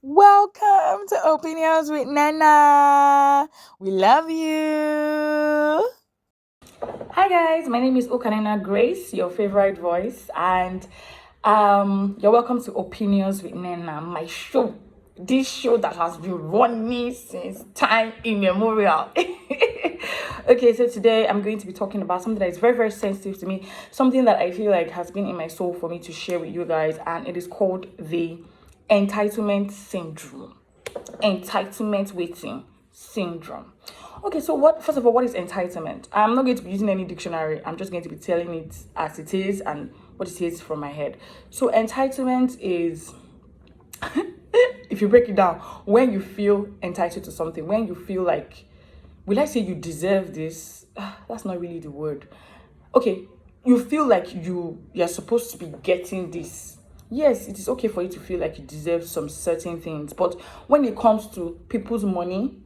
Welcome to Opinions with Nana. We love you. Hi guys, my name is Okanena Grace, your favorite voice, and you're welcome to Opinions with Nana, my show. This show that has been running since time immemorial. Okay, so today I'm going to be talking about something that is very, very sensitive to me, something that I feel like has been in my soul for me to share with you guys, and it is called the entitlement syndrome. Entitlement waiting syndrome. Okay, so first of all, what is entitlement? I'm not going to be using any dictionary. I'm just going to be telling it as it is and what it is from my head. So entitlement is if you break it down, when you feel entitled to something, when you feel like, will I say you deserve this? That's not really the word. Okay, you feel like you're supposed to be getting this. Yes, it is okay for you to feel like you deserve some certain things, but when it comes to people's money,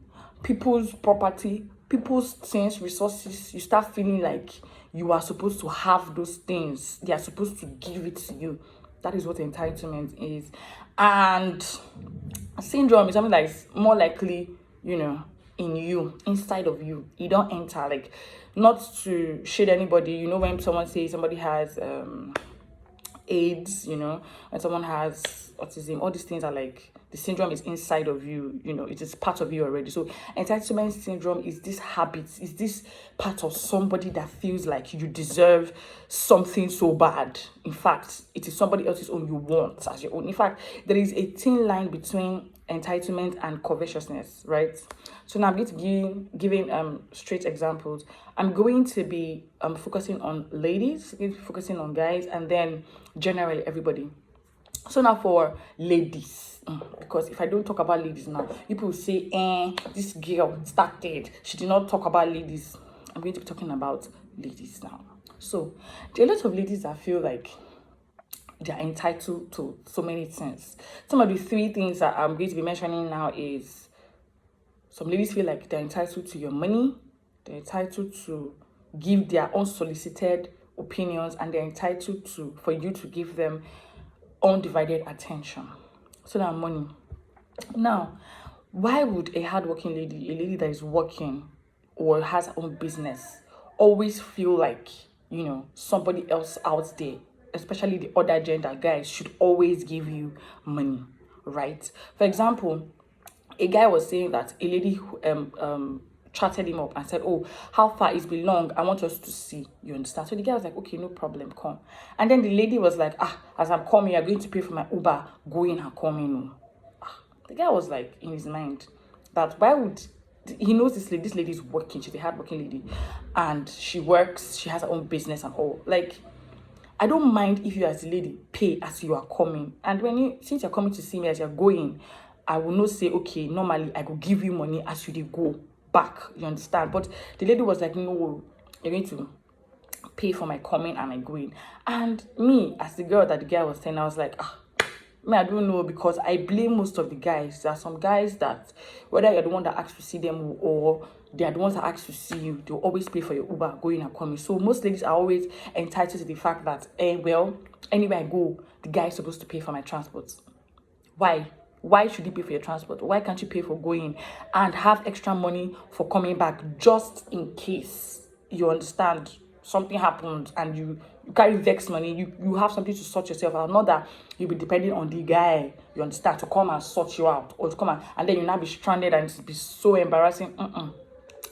people's property, people's things, resources, you start feeling like you are supposed to have those things. They are supposed to give it to you. That is what entitlement is. And syndrome is something that is more likely, in you, inside of you. You don't enter, like, not to shade anybody. When someone says somebody has AIDS, when someone has autism, all these things are like the syndrome is inside of you, it is part of you already. So entitlement syndrome is this habit, is this part of somebody that feels like you deserve something so bad. In fact, it is somebody else's own you want as your own. In fact, there is a thin line between entitlement and covetousness, right? So now I'm going to be giving straight examples. I'm going to be focusing on ladies, focusing on guys, and then generally everybody. So now for ladies, because if I don't talk about ladies now, people will say, this girl started. She did not talk about ladies. I'm going to be talking about ladies now. So there are a lot of ladies that feel like they're entitled to so many things. Some of the three things that I'm going to be mentioning now is some ladies feel like they're entitled to your money, they're entitled to give their unsolicited opinions, and they're entitled to for you to give them undivided attention. So that money. Now, why would a hardworking lady, a lady that is working or has her own business, always feel like, somebody else out there, especially the other gender guys, should always give you money, right? For example, a guy was saying that a lady chatted him up and said, "Oh, how far is belong? I want us to see." You understand? So the guy was like, "Okay, no problem, come." And then the lady was like, "As I'm coming, you're going to pay for my Uber going and coming." The guy was like in his mind that why would he knows this lady is working, she's a hardworking lady, and she works, she has her own business and all. Like, I don't mind if you as a lady pay as you are coming. And since you're coming to see me as you're going, I will not say, okay, normally I could give you money as you go back. You understand? But the lady was like, no, you're going to pay for my coming and my going. And me, as the girl that the guy was saying, I was like, I don't know, because I blame most of the guys. There are some guys that, whether you're the one that asks to see them or they are the ones that ask to see you, they'll always pay for your Uber going and coming. So most ladies are always entitled to the fact that, anywhere I go, the guy is supposed to pay for my transport. Why? Why should he pay for your transport? Why can't you pay for going and have extra money for coming back just in case? You understand? Something happens and you carry vex money, you have something to sort yourself out. Not that you'll be depending on the guy, you understand, to come and sort you out, or to come and then you'll now be stranded and it'll be so embarrassing.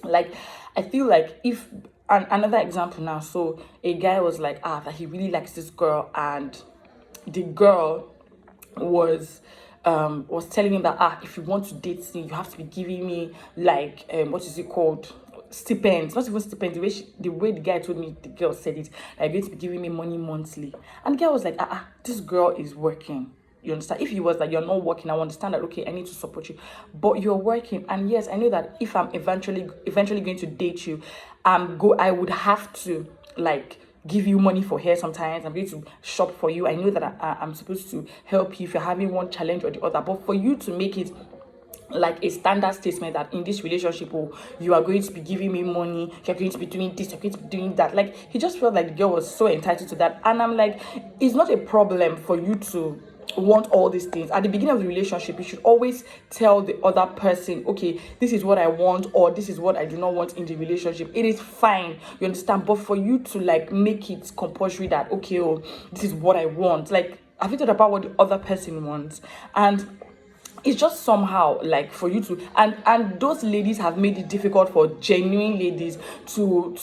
Like, I feel like if another example now, so a guy was like, that he really likes this girl, and the girl was telling him that if you want to date me, you have to be giving me like what is it called, stipends, not even stipends, the way the guy told me, the girl said it, like, going to be giving me money monthly. And the girl was like, this girl is working. You understand? If he was like, you're not working, I understand that, okay, I need to support you, but you're working. And yes, I know that if I'm eventually going to date you, I would have to, like, give you money for hair sometimes. I'm going to shop for you. I know that I'm supposed to help you if you're having one challenge or the other. But for you to make it like a standard statement that in this relationship, you are going to be giving me money, you're going to be doing this, you're going to be doing that. Like, he just felt like the girl was so entitled to that. And I'm like, it's not a problem for you to want all these things. At the beginning of the relationship, you should always tell the other person, okay, this is what I want, or this is what I do not want in the relationship. It is fine, you understand? But for you to like make it compulsory that, okay, oh, this is what I want, like, have you thought about what the other person wants? And it's just somehow like for you to, and those ladies have made it difficult for genuine ladies to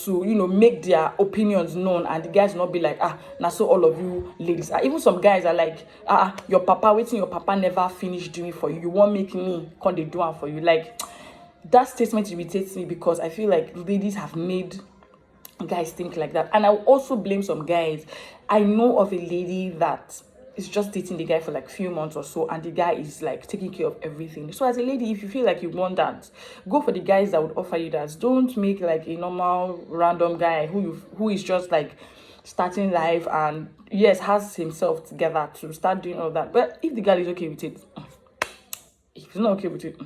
make their opinions known, and the guys not be like, now so all of you ladies are. Even some guys are like, your papa waiting, your papa never finished doing for you, you won't make me can they do it for you. Like, that statement irritates me, because I feel like ladies have made guys think like that. And I will also blame some guys. I know of a lady that is just dating the guy for like few months or so, and the guy is like taking care of everything. So as a lady, if you feel like you want that, go for the guys that would offer you that. Don't make like a normal random guy who is just like starting life and yes has himself together to start doing all that. But if the guy is okay with it, if he's not okay with it,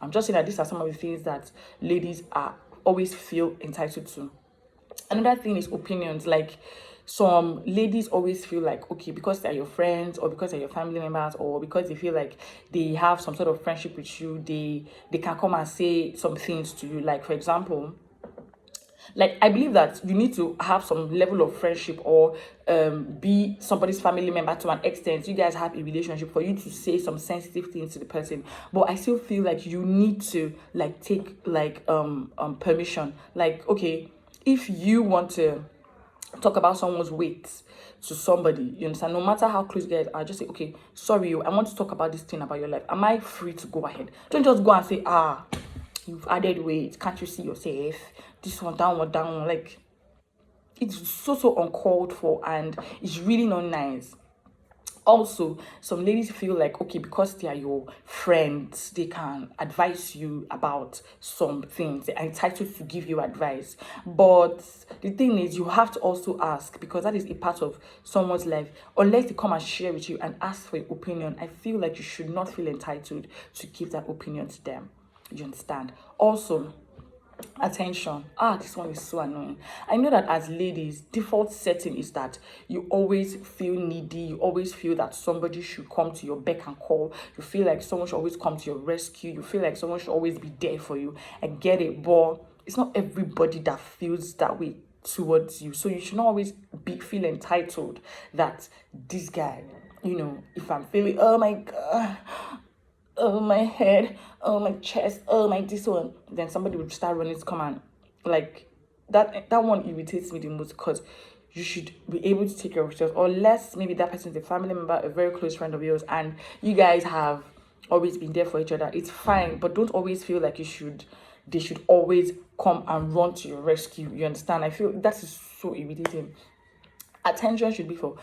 I'm just saying that these are some of the things that ladies are always feel entitled to. Another thing is opinions. Like, some ladies always feel like, okay, because they're your friends, or because they're your family members, or because they feel like they have some sort of friendship with you, they can come and say some things to you. Like, for example, like, I believe that you need to have some level of friendship, or be somebody's family member to an extent. You guys have a relationship for you to say some sensitive things to the person. But I still feel like you need to like take like permission. Like, okay, if you want to talk about someone's weight to somebody, you understand, no matter how close guys are, just say, okay, sorry, I want to talk about this thing about your life. Am I free to go ahead? Don't just go and say, you've added weight, can't you see yourself? This one, that one, that one. Like, it's so uncalled for, and it's really not nice. Also, some ladies feel like, okay, because they are your friends, they can advise you about some things. They are entitled to give you advice. But the thing is, you have to also ask, because that is a part of someone's life. Unless they come and share with you and ask for your opinion, I feel like you should not feel entitled to give that opinion to them. You understand? Also, attention. This one is so annoying. I know that as ladies, default setting is that you always feel needy. You always feel that somebody should come to your beck and call. You feel like someone should always come to your rescue. You feel like someone should always be there for you. I get it, but it's not everybody that feels that way towards you. So you should not always feel entitled that this guy, if I'm feeling, oh my God, oh my head, oh my chest, oh my this one, then somebody would start running to come and like that one irritates me the most, because you should be able to take care of yourself. Unless maybe that person is a family member, a very close friend of yours, and you guys have always been there for each other, it's fine. But don't always feel like they should always come and run to your rescue. You understand? I feel that is so irritating. Attention should be for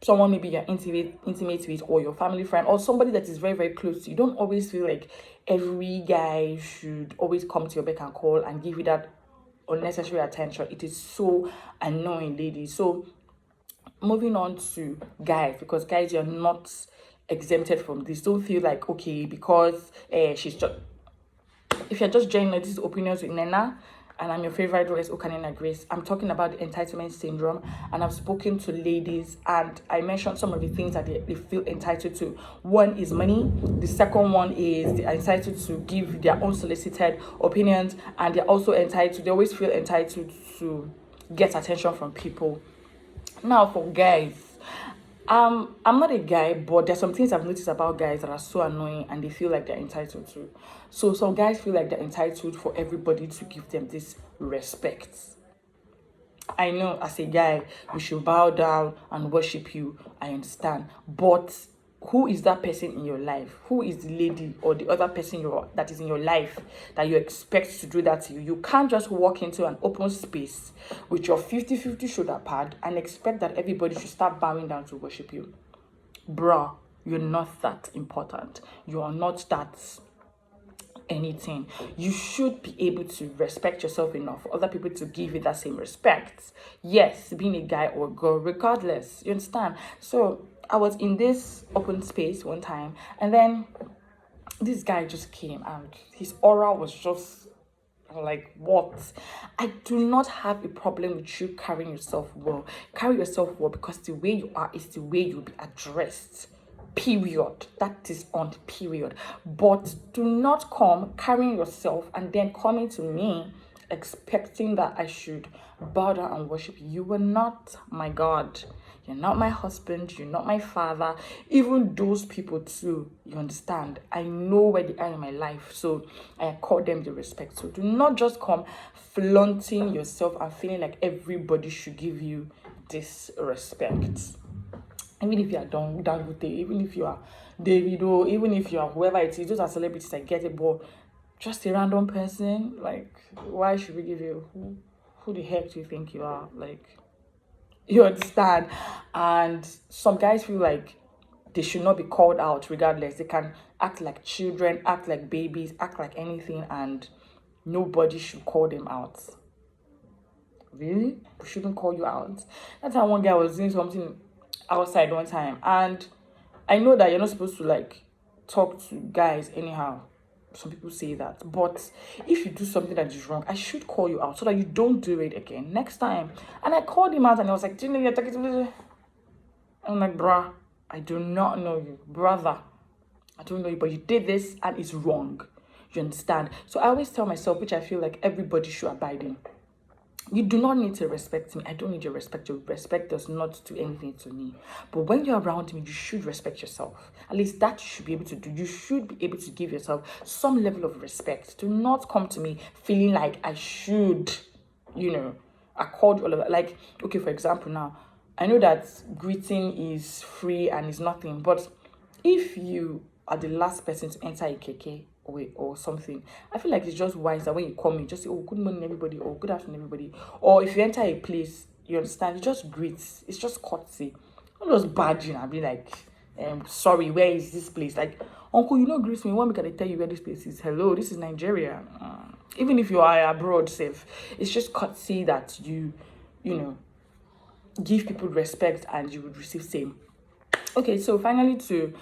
someone maybe you're intimate with, or your family friend, or somebody that is very, very close to you. Don't always feel like every guy should always come to your beck and call and give you that unnecessary attention. It is so annoying, ladies. So moving on to guys, because guys, you're not exempted from this. Don't feel like, okay, because she's just, if you're just joining these opinions with Nena, and I'm your favorite voice, Okanena Grace. I'm talking about the entitlement syndrome, and I've spoken to ladies, and I mentioned some of the things that they feel entitled to. One is money. The second one is they're entitled to give their unsolicited opinions, and they always feel entitled to get attention from people. Now, for guys, I'm not a guy, but there's some things I've noticed about guys that are so annoying, and they feel like they're entitled to. So some guys feel like they're entitled for everybody to give them this respect. I know as a guy, we should bow down and worship you. I understand. But who is that person in your life? Who is the lady or the other person that is in your life that you expect to do that to you? You can't just walk into an open space with your 50-50 shoulder pad and expect that everybody should start bowing down to worship you. Bruh, you're not that important. You are not that anything. You should be able to respect yourself enough for other people to give you that same respect. Yes, being a guy or a girl, regardless. You understand? So I was in this open space one time, and then this guy just came, and his aura was just like, what? I do not have a problem with you carrying yourself well. Carry yourself well, because the way you are is the way you'll be addressed. period. That is on, period. But do not come carrying yourself and then coming to me expecting that I should bow down and worship you. You are not my God. You're not my husband. You're not my father. Even those people too, you understand. I know where they are in my life. So I accord them the respect. So do not just come flaunting yourself and feeling like everybody should give you this respect. Even if you are Dangote, even if you are Davido, even if you are whoever it is, those are celebrities, I get it, but just a random person, like, why should we give you, who the heck do you think you are? Like, you understand? And some guys feel like they should not be called out regardless. They can act like children, act like babies, act like anything, and nobody should call them out. Really? We shouldn't call you out? That's how one guy was doing something outside one time, and I know that you're not supposed to like talk to guys anyhow. Some people say that, but if you do something that is wrong, I should call you out so that you don't do it again next time. And I called him out and I was like, do you know you're talking to me? I'm like, bruh, I do not know you, brother. I don't know you, but you did this and it's wrong. You understand? So I always tell myself, which I feel like everybody should abide in. You do not need to respect me. I don't need your respect. Your respect does not do anything to me. But when you're around me, you should respect yourself. At least that you should be able to do. You should be able to give yourself some level of respect. Do not come to me feeling like I should, accord all of that. Like, okay, for example, now, I know that greeting is free and is nothing. But if you are the last person to enter a keke or something, I feel like it's just wise that when you come in, just say, oh, good morning everybody, or good afternoon everybody. Or if you enter a place, you understand, you just greet. It's just courtesy. Don't just badge in and be like, sorry, where is this place? Like, uncle, you know, greet me. One week I tell you where this place is. Hello, this is Nigeria. Even if you are abroad, safe, it's just courtesy that you give people respect and you would receive same. Okay, so finally to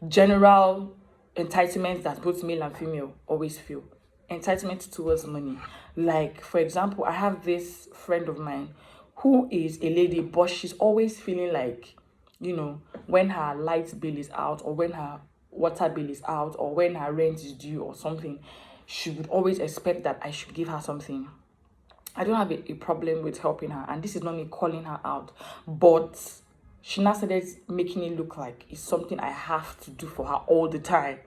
general entitlement that both male and female always feel. Entitlement towards money. Like, for example, I have this friend of mine who is a lady, but she's always feeling like, when her light bill is out, or when her water bill is out, or when her rent is due or something, she would always expect that I should give her something. I don't have a problem with helping her, and this is not me calling her out, but she now started making it look like it's something I have to do for her all the time.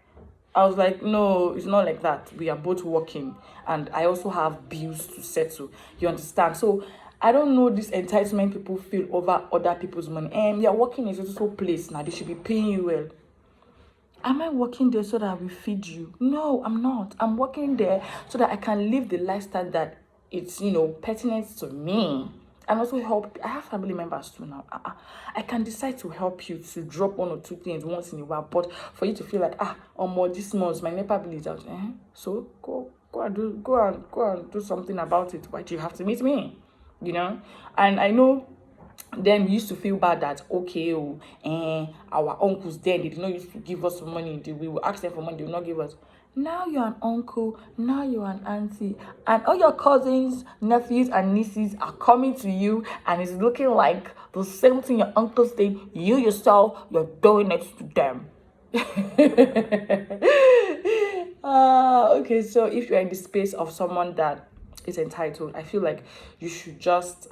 I was like, no, it's not like that. We are both working, and I also have bills to settle. You understand? So I don't know this entitlement people feel over other people's money. And you're working in a social place now. They should be paying you well. Am I working there so that I will feed you? No, I'm not. I'm working there so that I can live the lifestyle that it's, pertinent to me. And also help. I have family members too now. I can decide to help you to drop one or two things once in a while. But for you to feel like, this month my NEPA bill is out. So go and do something about it. Why do you have to meet me? And I know then we used to feel bad that, okay, our uncles then, they did not used to give us some money. We will ask them for money, they will not give us. Now you're an uncle, now you're an auntie, and all your cousins, nephews, and nieces are coming to you, and it's looking like the same thing your uncles did. You yourself, you're doing it to them. Okay, so if you're in the space of someone that is entitled, I feel like you should just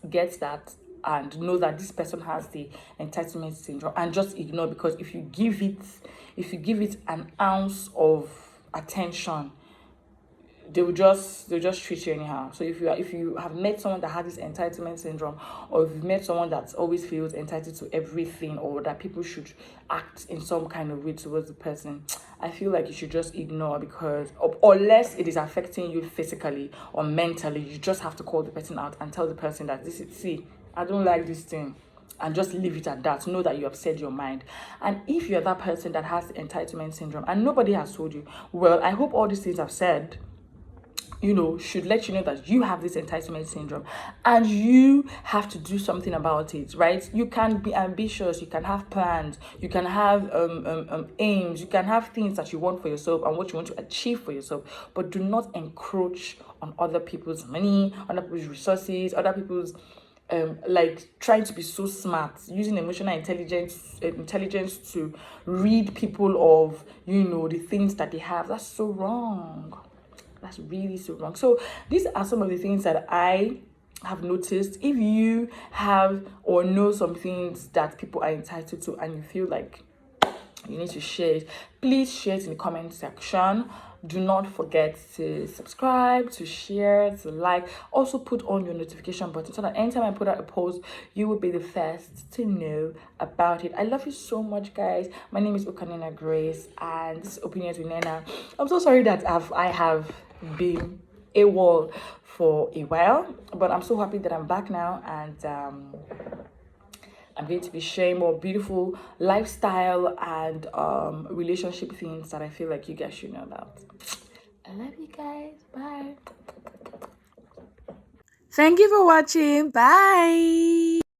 get that and know that this person has the entitlement syndrome, and just ignore, because if you give it an ounce of attention, they'll just treat you anyhow. So if you have met someone that has this entitlement syndrome, or if you've met someone that always feels entitled to everything, or that people should act in some kind of way towards the person, I feel like you should just ignore, because unless it is affecting you physically or mentally, you just have to call the person out and tell the person that I don't like this thing, and just leave it at that. Know that you have said your mind. And if you're that person that has entitlement syndrome and nobody has told you, well, I hope all these things I've said should let you know that you have this entitlement syndrome and you have to do something about it, right? You can be ambitious, you can have plans, you can have aims, you can have things that you want for yourself and what you want to achieve for yourself, but do not encroach on other people's money, other people's resources, other people's like trying to be so smart, using emotional intelligence to read people of, you know, the things that they have. That's so wrong. That's really so wrong. So these are some of the things that I have noticed. If you have or know some things that people are entitled to and you feel like you need to share it, please share it in the comment section. Do not forget to subscribe, to share, to like. Also put on your notification button so that anytime I put out a post, you will be the first to know about it. I love you so much, guys. My name is Ukanina Grace, and this is Opinions with Nena. I'm so sorry that I have been AWOL for a while, but I'm so happy that I'm back now, and I'm going to be sharing more beautiful lifestyle and relationship things that I feel like you guys should know about. I love you guys. Bye. Thank you for watching. Bye.